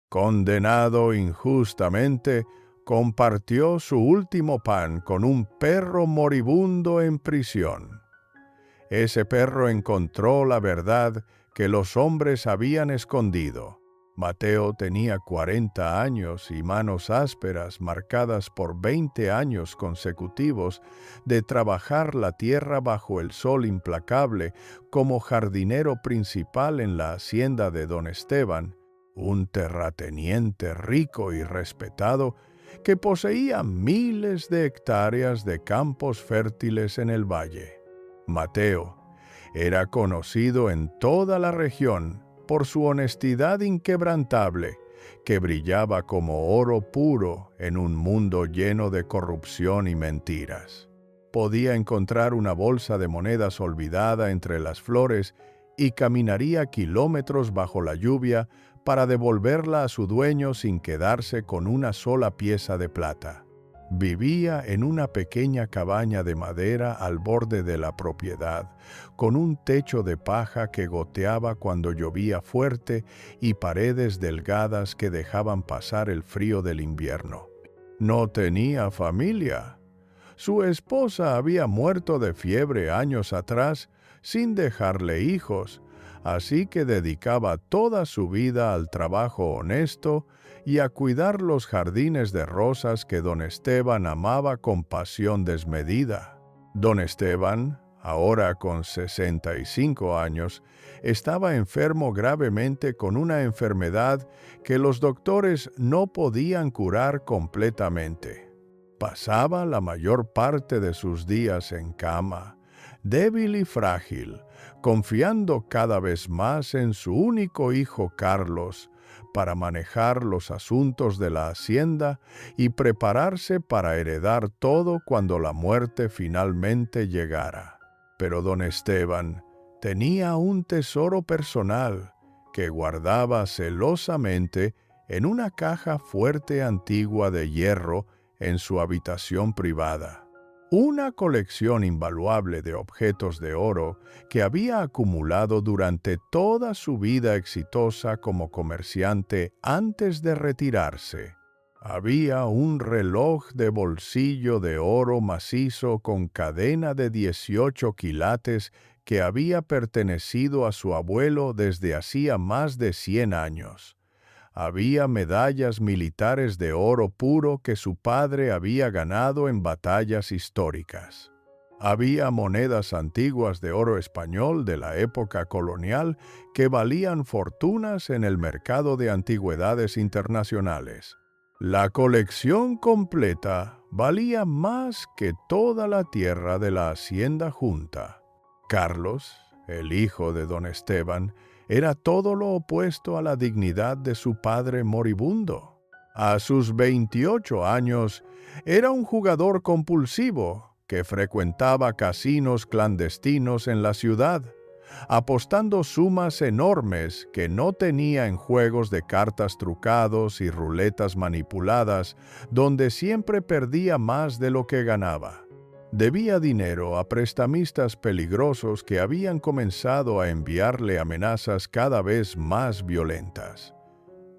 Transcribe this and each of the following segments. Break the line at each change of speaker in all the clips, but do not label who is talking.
Condenado injustamente, compartió su último pan con un perro moribundo en prisión. Ese perro encontró la verdad que los hombres habían escondido. Mateo tenía 40 años y manos ásperas marcadas por 20 años consecutivos de trabajar la tierra bajo el sol implacable como jardinero principal en la hacienda de don Esteban, un terrateniente rico y respetado que poseía miles de hectáreas de campos fértiles en el valle. Mateo era conocido en toda la región por su honestidad inquebrantable, que brillaba como oro puro en un mundo lleno de corrupción y mentiras. Podía encontrar una bolsa de monedas olvidada entre las flores y caminaría kilómetros bajo la lluvia para devolverla a su dueño sin quedarse con una sola pieza de plata. Vivía en una pequeña cabaña de madera al borde de la propiedad, con un techo de paja que goteaba cuando llovía fuerte y paredes delgadas que dejaban pasar el frío del invierno. No tenía familia. Su esposa había muerto de fiebre años atrás, sin dejarle hijos, así que dedicaba toda su vida al trabajo honesto y a cuidar los jardines de rosas que don Esteban amaba con pasión desmedida. Don Esteban, ahora con 65 años, estaba enfermo gravemente con una enfermedad que los doctores no podían curar completamente. Pasaba la mayor parte de sus días en cama, débil y frágil, confiando cada vez más en su único hijo Carlos para manejar los asuntos de la hacienda y prepararse para heredar todo cuando la muerte finalmente llegara. Pero don Esteban tenía un tesoro personal que guardaba celosamente en una caja fuerte antigua de hierro en su habitación privada. Una colección invaluable de objetos de oro que había acumulado durante toda su vida exitosa como comerciante antes de retirarse. Había un reloj de bolsillo de oro macizo con cadena de 18 quilates que había pertenecido a su abuelo desde hacía más de 100 años. Había medallas militares de oro puro que su padre había ganado en batallas históricas. Había monedas antiguas de oro español de la época colonial que valían fortunas en el mercado de antigüedades internacionales. La colección completa valía más que toda la tierra de la hacienda junta. Carlos, el hijo de don Esteban, era todo lo opuesto a la dignidad de su padre moribundo. A sus 28 años, era un jugador compulsivo que frecuentaba casinos clandestinos en la ciudad, apostando sumas enormes que no tenía en juegos de cartas trucados y ruletas manipuladas, donde siempre perdía más de lo que ganaba. Debía dinero a prestamistas peligrosos que habían comenzado a enviarle amenazas cada vez más violentas.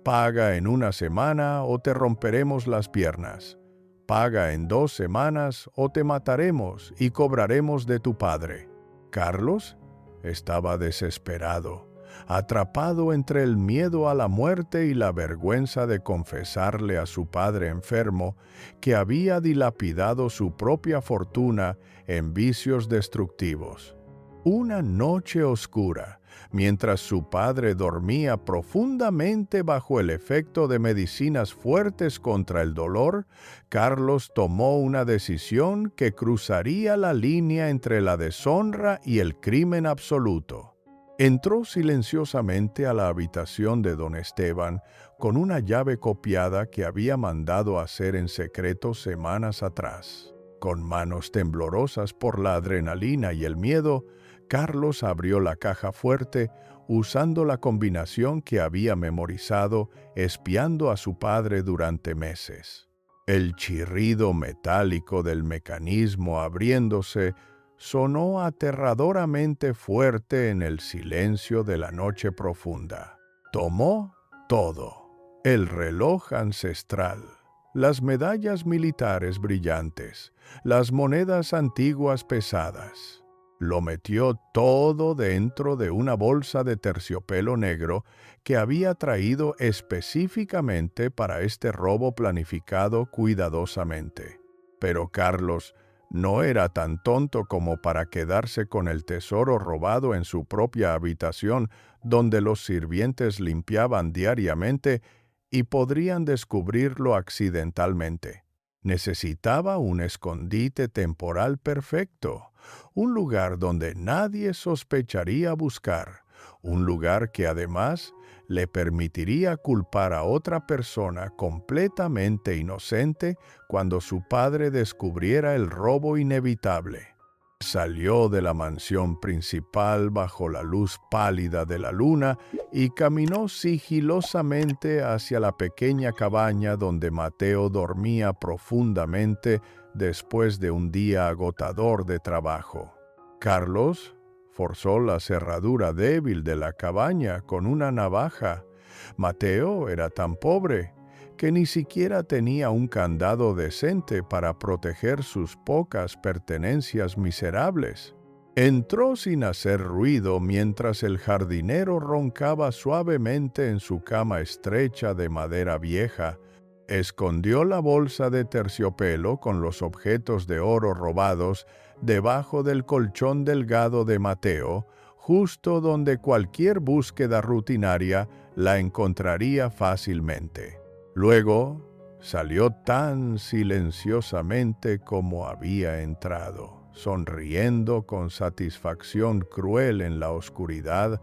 Paga en 1 semana o te romperemos las piernas. Paga en 2 semanas o te mataremos y cobraremos de tu padre. Carlos estaba desesperado, atrapado entre el miedo a la muerte y la vergüenza de confesarle a su padre enfermo que había dilapidado su propia fortuna en vicios destructivos. Una noche oscura, mientras su padre dormía profundamente bajo el efecto de medicinas fuertes contra el dolor, Carlos tomó una decisión que cruzaría la línea entre la deshonra y el crimen absoluto. Entró silenciosamente a la habitación de don Esteban con una llave copiada que había mandado hacer en secreto semanas atrás. Con manos temblorosas por la adrenalina y el miedo, Carlos abrió la caja fuerte usando la combinación que había memorizado espiando a su padre durante meses. El chirrido metálico del mecanismo abriéndose sonó aterradoramente fuerte en el silencio de la noche profunda. Tomó todo. el reloj ancestral, las medallas militares brillantes, las monedas antiguas pesadas. Lo metió todo dentro de una bolsa de terciopelo negro que había traído específicamente para este robo planificado cuidadosamente. Pero Carlos no era tan tonto como para quedarse con el tesoro robado en su propia habitación, donde los sirvientes limpiaban diariamente y podrían descubrirlo accidentalmente. Necesitaba un escondite temporal perfecto, un lugar donde nadie sospecharía buscar, un lugar que además le permitiría culpar a otra persona completamente inocente cuando su padre descubriera el robo inevitable. Salió de la mansión principal bajo la luz pálida de la luna y caminó sigilosamente hacia la pequeña cabaña donde Mateo dormía profundamente después de un día agotador de trabajo. Carlos forzó la cerradura débil de la cabaña con una navaja. Mateo era tan pobre que ni siquiera tenía un candado decente para proteger sus pocas pertenencias miserables. Entró sin hacer ruido mientras el jardinero roncaba suavemente en su cama estrecha de madera vieja. Escondió la bolsa de terciopelo con los objetos de oro robados debajo del colchón delgado de Mateo, justo donde cualquier búsqueda rutinaria la encontraría fácilmente. Luego salió tan silenciosamente como había entrado, sonriendo con satisfacción cruel en la oscuridad.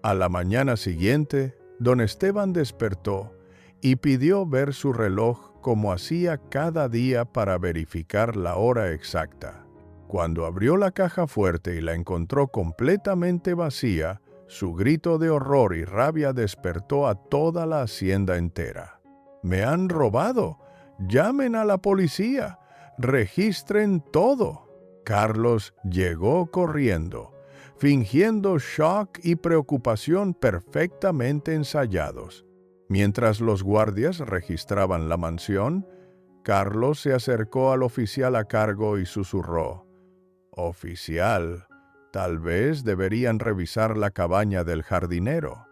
A la mañana siguiente, don Esteban despertó y pidió ver su reloj como hacía cada día para verificar la hora exacta. Cuando abrió la caja fuerte y la encontró completamente vacía, su grito de horror y rabia despertó a toda la hacienda entera. ¡Me han robado! ¡Llamen a la policía! ¡Registren todo! Carlos llegó corriendo, fingiendo shock y preocupación perfectamente ensayados. Mientras los guardias registraban la mansión, Carlos se acercó al oficial a cargo y susurró: «Oficial, tal vez deberían revisar la cabaña del jardinero.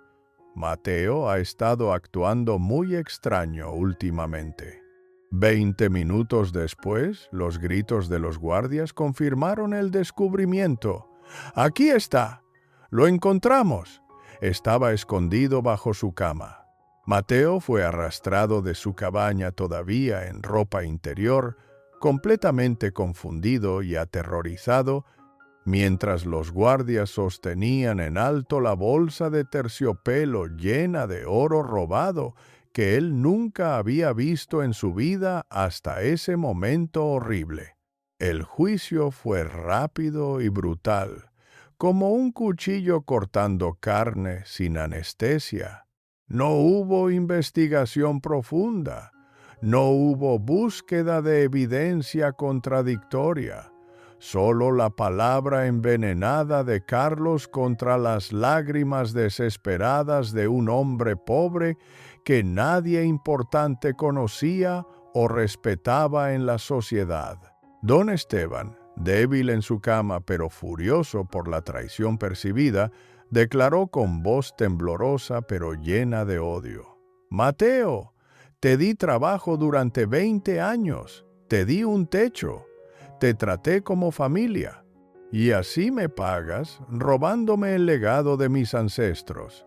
Mateo ha estado actuando muy extraño últimamente». 20 minutos después, los gritos de los guardias confirmaron el descubrimiento. «¡Aquí está! ¡Lo encontramos!». Estaba escondido bajo su cama. Mateo fue arrastrado de su cabaña todavía en ropa interior, completamente confundido y aterrorizado, mientras los guardias sostenían en alto la bolsa de terciopelo llena de oro robado que él nunca había visto en su vida hasta ese momento horrible. El juicio fue rápido y brutal, como un cuchillo cortando carne sin anestesia. No hubo investigación profunda, no hubo búsqueda de evidencia contradictoria. Solo la palabra envenenada de Carlos contra las lágrimas desesperadas de un hombre pobre que nadie importante conocía o respetaba en la sociedad. Don Esteban, débil en su cama pero furioso por la traición percibida, declaró con voz temblorosa pero llena de odio: «Mateo, te di trabajo durante 20 años, te di un techo. Te traté como familia, y así me pagas robándome el legado de mis ancestros,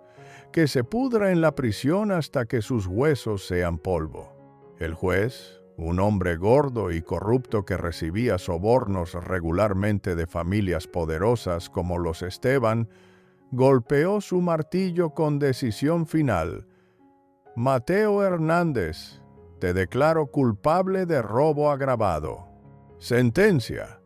que se pudra en la prisión hasta que sus huesos sean polvo». El juez, un hombre gordo y corrupto que recibía sobornos regularmente de familias poderosas como los Esteban, golpeó su martillo con decisión final: «Mateo Hernández, te declaro culpable de robo agravado. Sentencia: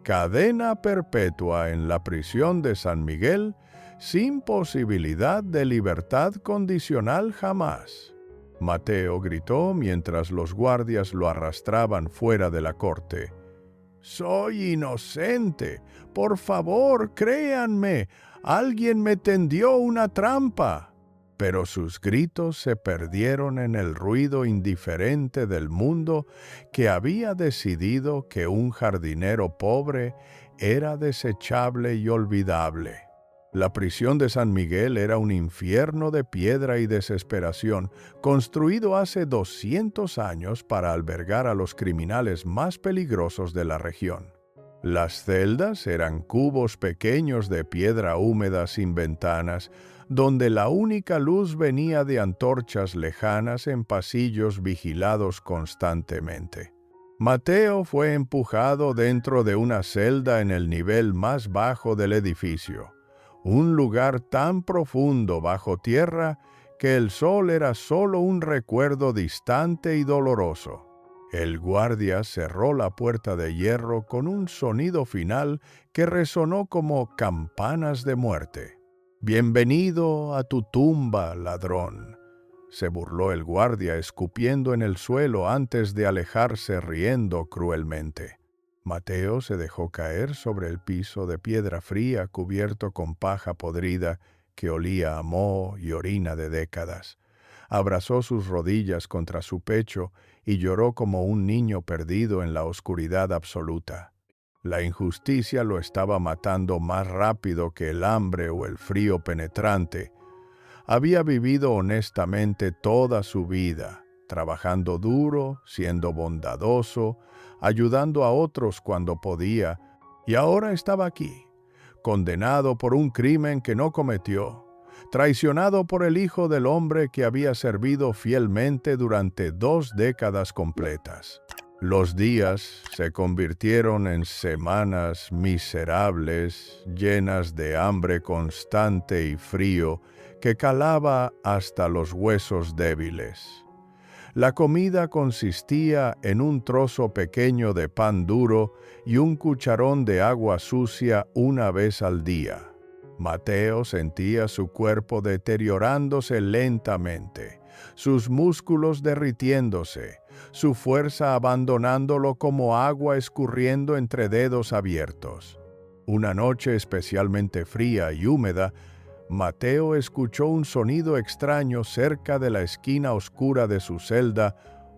cadena perpetua en la prisión de San Miguel sin posibilidad de libertad condicional jamás». Mateo gritó mientras los guardias lo arrastraban fuera de la corte: «Soy inocente. Por favor, créanme. Alguien me tendió una trampa». pero sus gritos se perdieron en el ruido indiferente del mundo que había decidido que un jardinero pobre era desechable y olvidable. La prisión de San Miguel era un infierno de piedra y desesperación, construido hace 200 años para albergar a los criminales más peligrosos de la región. Las celdas eran cubos pequeños de piedra húmeda sin ventanas, donde la única luz venía de antorchas lejanas en pasillos vigilados constantemente. Mateo fue empujado dentro de una celda en el nivel más bajo del edificio, un lugar tan profundo bajo tierra que el sol era solo un recuerdo distante y doloroso. El guardia cerró la puerta de hierro con un sonido final que resonó como campanas de muerte. «Bienvenido a tu tumba, ladrón», se burló el guardia escupiendo en el suelo antes de alejarse riendo cruelmente. Mateo se dejó caer sobre el piso de piedra fría cubierto con paja podrida que olía a moho y orina de décadas. Abrazó sus rodillas contra su pecho y lloró como un niño perdido en la oscuridad absoluta. La injusticia lo estaba matando más rápido que el hambre o el frío penetrante. Había vivido honestamente toda su vida, trabajando duro, siendo bondadoso, ayudando a otros cuando podía, y ahora estaba aquí, condenado por un crimen que no cometió, traicionado por el Hijo del Hombre que había servido fielmente durante 2 décadas completas. Los días se convirtieron en semanas miserables, llenas de hambre constante y frío que calaba hasta los huesos débiles. La comida consistía en un trozo pequeño de pan duro y un cucharón de agua sucia una vez al día. Mateo sentía su cuerpo deteriorándose lentamente, sus músculos derritiéndose, su fuerza abandonándolo como agua escurriendo entre dedos abiertos. Una noche especialmente fría y húmeda, Mateo escuchó un sonido extraño cerca de la esquina oscura de su celda,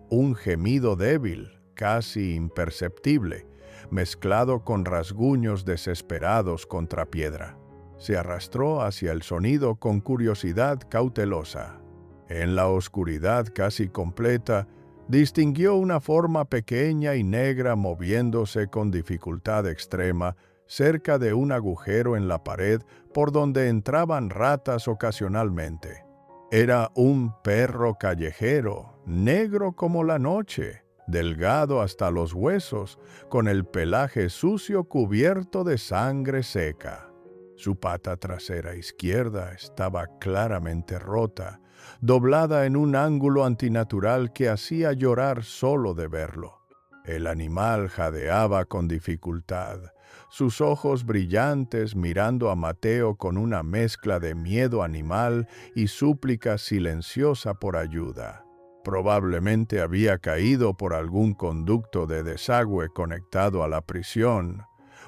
un gemido débil, casi imperceptible, mezclado con rasguños desesperados contra piedra. Se arrastró hacia el sonido con curiosidad cautelosa. En la oscuridad casi completa, distinguió una forma pequeña y negra moviéndose con dificultad extrema cerca de un agujero en la pared por donde entraban ratas ocasionalmente. Era un perro callejero, negro como la noche, delgado hasta los huesos, con el pelaje sucio cubierto de sangre seca. Su pata trasera izquierda estaba claramente rota, doblada en un ángulo antinatural que hacía llorar solo de verlo. El animal jadeaba con dificultad, sus ojos brillantes mirando a Mateo con una mezcla de miedo animal y súplica silenciosa por ayuda. Probablemente había caído por algún conducto de desagüe conectado a la prisión,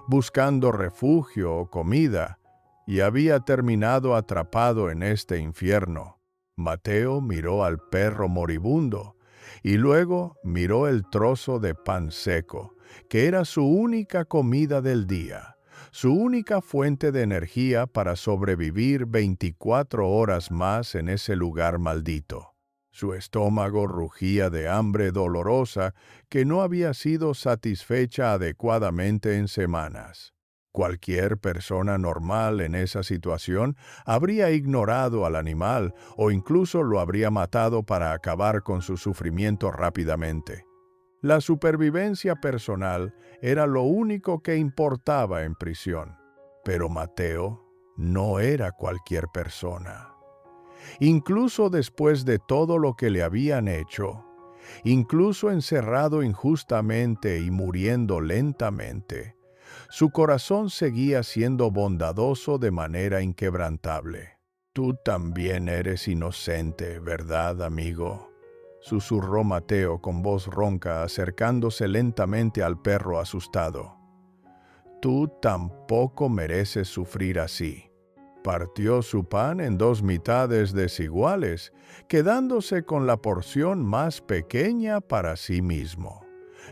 buscando refugio o comida, y había terminado atrapado en este infierno. Mateo miró al perro moribundo y luego miró el trozo de pan seco, que era su única comida del día, su única fuente de energía para sobrevivir 24 horas más en ese lugar maldito. Su estómago rugía de hambre dolorosa que no había sido satisfecha adecuadamente en semanas. Cualquier persona normal en esa situación habría ignorado al animal o incluso lo habría matado para acabar con su sufrimiento rápidamente. La supervivencia personal era lo único que importaba en prisión. Pero Mateo no era cualquier persona. Incluso después de todo lo que le habían hecho, incluso encerrado injustamente y muriendo lentamente, su corazón seguía siendo bondadoso de manera inquebrantable. «Tú también eres inocente, ¿verdad, amigo?», susurró Mateo con voz ronca, acercándose lentamente al perro asustado. «Tú tampoco mereces sufrir así». Partió su pan en 2 mitades desiguales, quedándose con la porción más pequeña para sí mismo.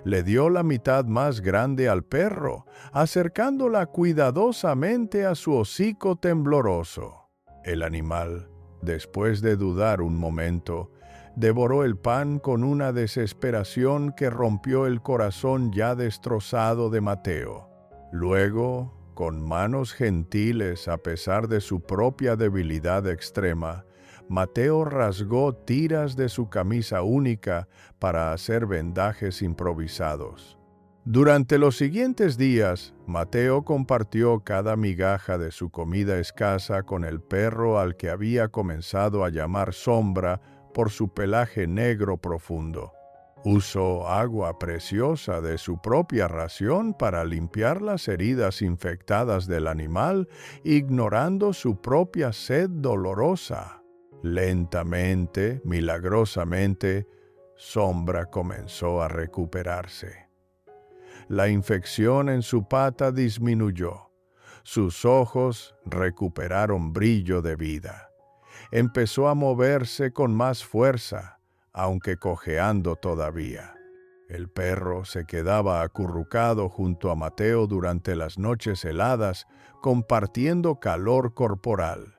Le dio la mitad más grande al perro, acercándola cuidadosamente a su hocico tembloroso. El animal, después de dudar un momento, devoró el pan con una desesperación que rompió el corazón ya destrozado de Mateo. Luego, con manos gentiles a pesar de su propia debilidad extrema, Mateo rasgó tiras de su camisa única para hacer vendajes improvisados. Durante los siguientes días, Mateo compartió cada migaja de su comida escasa con el perro al que había comenzado a llamar Sombra por su pelaje negro profundo. Usó agua preciosa de su propia ración para limpiar las heridas infectadas del animal, ignorando su propia sed dolorosa. Lentamente, milagrosamente, Sombra comenzó a recuperarse. La infección en su pata disminuyó. Sus ojos recuperaron brillo de vida. Empezó a moverse con más fuerza, aunque cojeando todavía. El perro se quedaba acurrucado junto a Mateo durante las noches heladas, compartiendo calor corporal.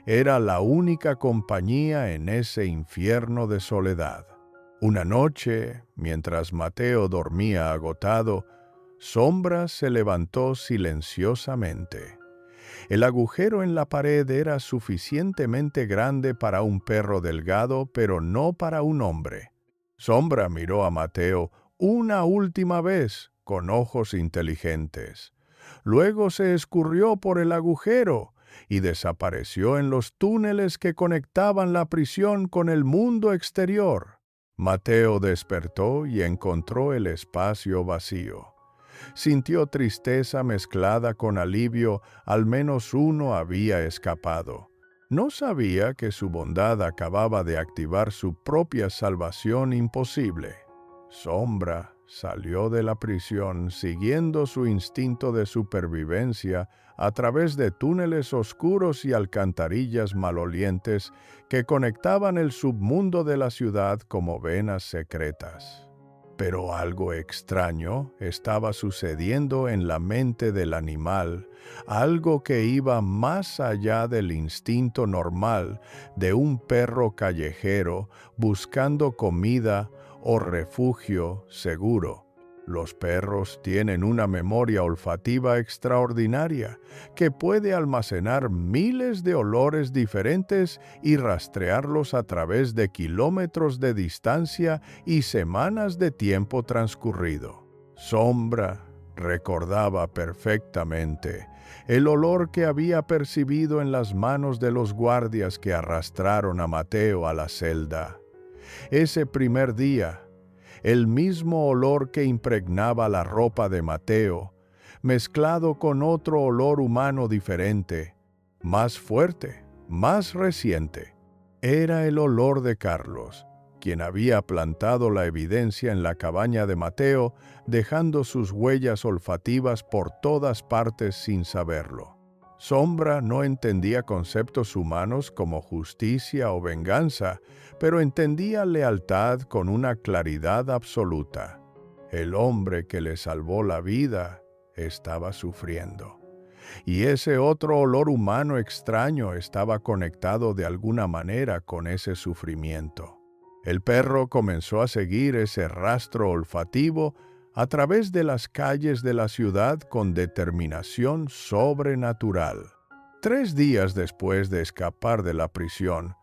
Era la única compañía en ese infierno de soledad. Una noche, mientras Mateo dormía agotado, Sombra se levantó silenciosamente. El agujero en la pared era suficientemente grande para un perro delgado, pero no para un hombre. Sombra miró a Mateo una última vez con ojos inteligentes. Luego se escurrió por el agujero y desapareció en los túneles que conectaban la prisión con el mundo exterior. Mateo despertó y encontró el espacio vacío. Sintió tristeza mezclada con alivio, al menos uno había escapado. No sabía que su bondad acababa de activar su propia salvación imposible. Sombra salió de la prisión siguiendo su instinto de supervivencia a través de túneles oscuros y alcantarillas malolientes que conectaban el submundo de la ciudad como venas secretas. Pero algo extraño estaba sucediendo en la mente del animal, algo que iba más allá del instinto normal de un perro callejero buscando comida o refugio seguro. Los perros tienen una memoria olfativa extraordinaria que puede almacenar miles de olores diferentes y rastrearlos a través de kilómetros de distancia y semanas de tiempo transcurrido. Sombra recordaba perfectamente el olor que había percibido en las manos de los guardias que arrastraron a Mateo a la celda. Ese primer día, el mismo olor que impregnaba la ropa de Mateo, mezclado con otro olor humano diferente, más fuerte, más reciente. Era el olor de Carlos, quien había plantado la evidencia en la cabaña de Mateo, dejando sus huellas olfativas por todas partes sin saberlo. Sombra no entendía conceptos humanos como justicia o venganza, pero entendía lealtad con una claridad absoluta. El hombre que le salvó la vida estaba sufriendo. Y ese otro olor humano extraño estaba conectado de alguna manera con ese sufrimiento. El perro comenzó a seguir ese rastro olfativo a través de las calles de la ciudad con determinación sobrenatural. 3 días después de escapar de la prisión,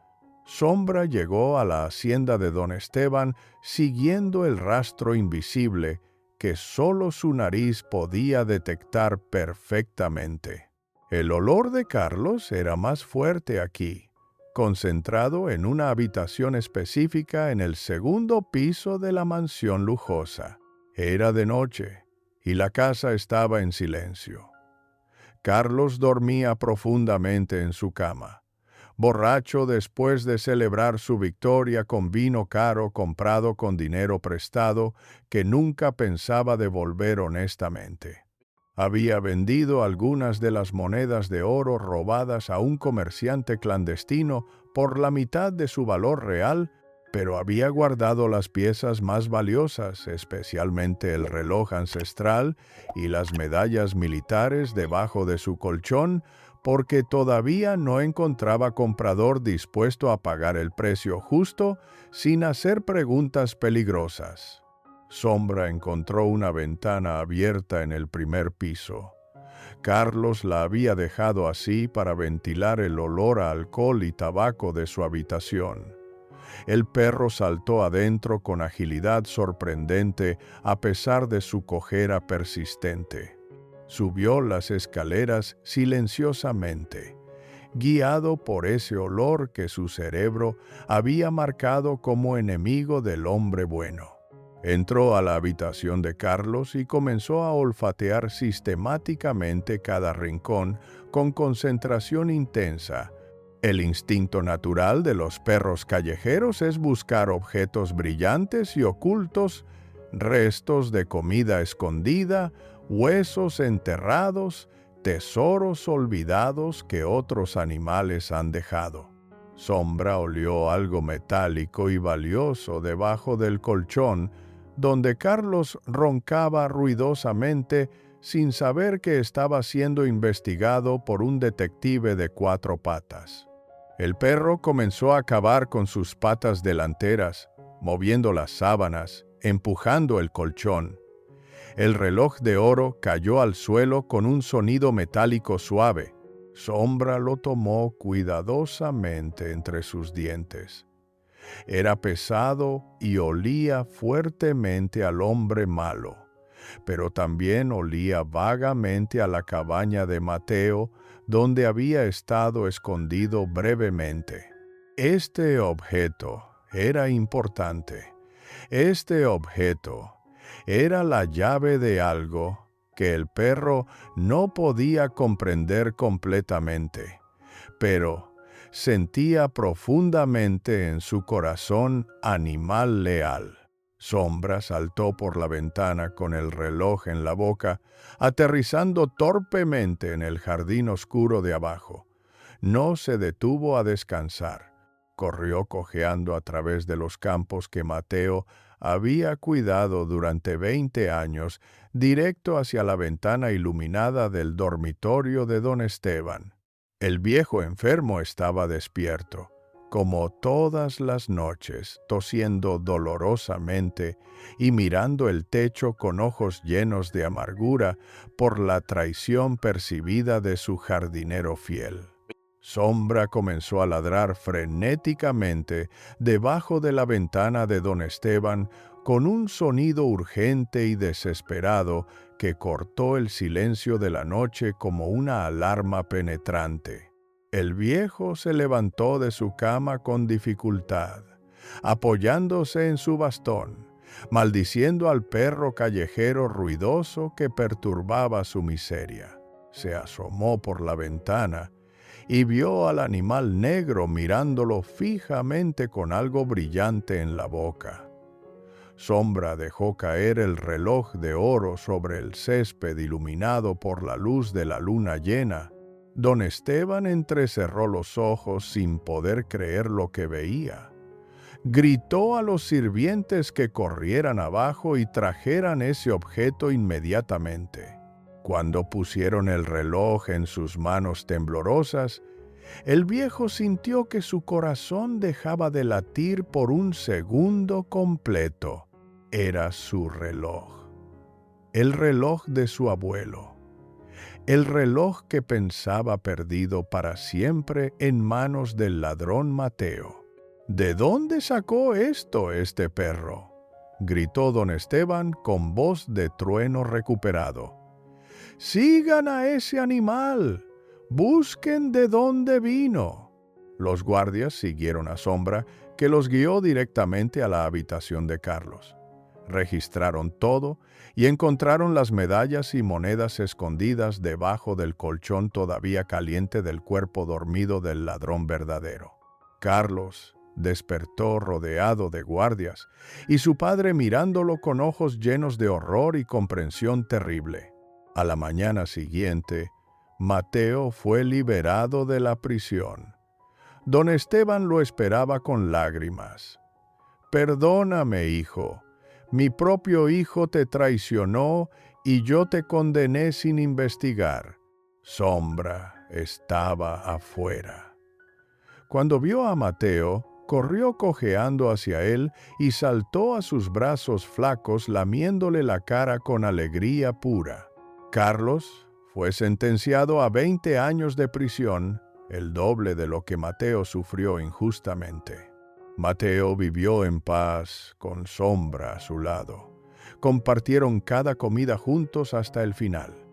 Sombra llegó a la hacienda de don Esteban siguiendo el rastro invisible que solo su nariz podía detectar perfectamente. El olor de Carlos era más fuerte aquí, concentrado en una habitación específica en el segundo piso de la mansión lujosa. Era de noche y la casa estaba en silencio. Carlos dormía profundamente en su cama, borracho después de celebrar su victoria con vino caro comprado con dinero prestado que nunca pensaba devolver honestamente. Había vendido algunas de las monedas de oro robadas a un comerciante clandestino por la mitad de su valor real, pero había guardado las piezas más valiosas, especialmente el reloj ancestral y las medallas militares debajo de su colchón, porque todavía no encontraba comprador dispuesto a pagar el precio justo sin hacer preguntas peligrosas. Sombra encontró una ventana abierta en el primer piso. Carlos la había dejado así para ventilar el olor a alcohol y tabaco de su habitación. El perro saltó adentro con agilidad sorprendente a pesar de su cojera persistente. Subió las escaleras silenciosamente, guiado por ese olor que su cerebro había marcado como enemigo del hombre bueno. Entró a la habitación de Carlos y comenzó a olfatear sistemáticamente cada rincón con concentración intensa. El instinto natural de los perros callejeros es buscar objetos brillantes y ocultos, restos de comida escondida, huesos enterrados, tesoros olvidados que otros animales han dejado. Sombra olió algo metálico y valioso debajo del colchón, donde Carlos roncaba ruidosamente sin saber que estaba siendo investigado por un detective de 4 patas. El perro comenzó a cavar con sus patas delanteras, moviendo las sábanas, empujando el colchón. El reloj de oro cayó al suelo con un sonido metálico suave. Sombra lo tomó cuidadosamente entre sus dientes. Era pesado y olía fuertemente al hombre malo, pero también olía vagamente a la cabaña de Mateo, donde había estado escondido brevemente. Este objeto era importante. Este objeto era la llave de algo que el perro no podía comprender completamente, pero sentía profundamente en su corazón animal leal. Sombra saltó por la ventana con el reloj en la boca, aterrizando torpemente en el jardín oscuro de abajo. No se detuvo a descansar. Corrió cojeando a través de los campos que Mateo había cuidado durante 20 años, directo hacia la ventana iluminada del dormitorio de don Esteban. El viejo enfermo estaba despierto, como todas las noches, tosiendo dolorosamente y mirando el techo con ojos llenos de amargura por la traición percibida de su jardinero fiel. Sombra comenzó a ladrar frenéticamente debajo de la ventana de don Esteban con un sonido urgente y desesperado que cortó el silencio de la noche como una alarma penetrante. El viejo se levantó de su cama con dificultad, apoyándose en su bastón, maldiciendo al perro callejero ruidoso que perturbaba su miseria. Se asomó por la ventana y vio al animal negro mirándolo fijamente con algo brillante en la boca. Sombra dejó caer el reloj de oro sobre el césped iluminado por la luz de la luna llena. Don Esteban entrecerró los ojos sin poder creer lo que veía. Gritó a los sirvientes que corrieran abajo y trajeran ese objeto inmediatamente. Cuando pusieron el reloj en sus manos temblorosas, el viejo sintió que su corazón dejaba de latir por un segundo completo. Era su reloj. El reloj de su abuelo. El reloj que pensaba perdido para siempre en manos del ladrón Mateo. ¿De dónde sacó esto este perro?, gritó don Esteban con voz de trueno recuperado. ¡Sigan a ese animal! ¡Busquen de dónde vino! Los guardias siguieron a Sombra, que los guió directamente a la habitación de Carlos. Registraron todo y encontraron las medallas y monedas escondidas debajo del colchón todavía caliente del cuerpo dormido del ladrón verdadero. Carlos despertó rodeado de guardias y su padre mirándolo con ojos llenos de horror y comprensión terrible. A la mañana siguiente, Mateo fue liberado de la prisión. Don Esteban lo esperaba con lágrimas. «Perdóname, hijo. Mi propio hijo te traicionó y yo te condené sin investigar». Sombra estaba afuera. Cuando vio a Mateo, corrió cojeando hacia él y saltó a sus brazos flacos, lamiéndole la cara con alegría pura. Carlos fue sentenciado a 20 años de prisión, el doble de lo que Mateo sufrió injustamente. Mateo vivió en paz, con Sombra a su lado. Compartieron cada comida juntos hasta el final.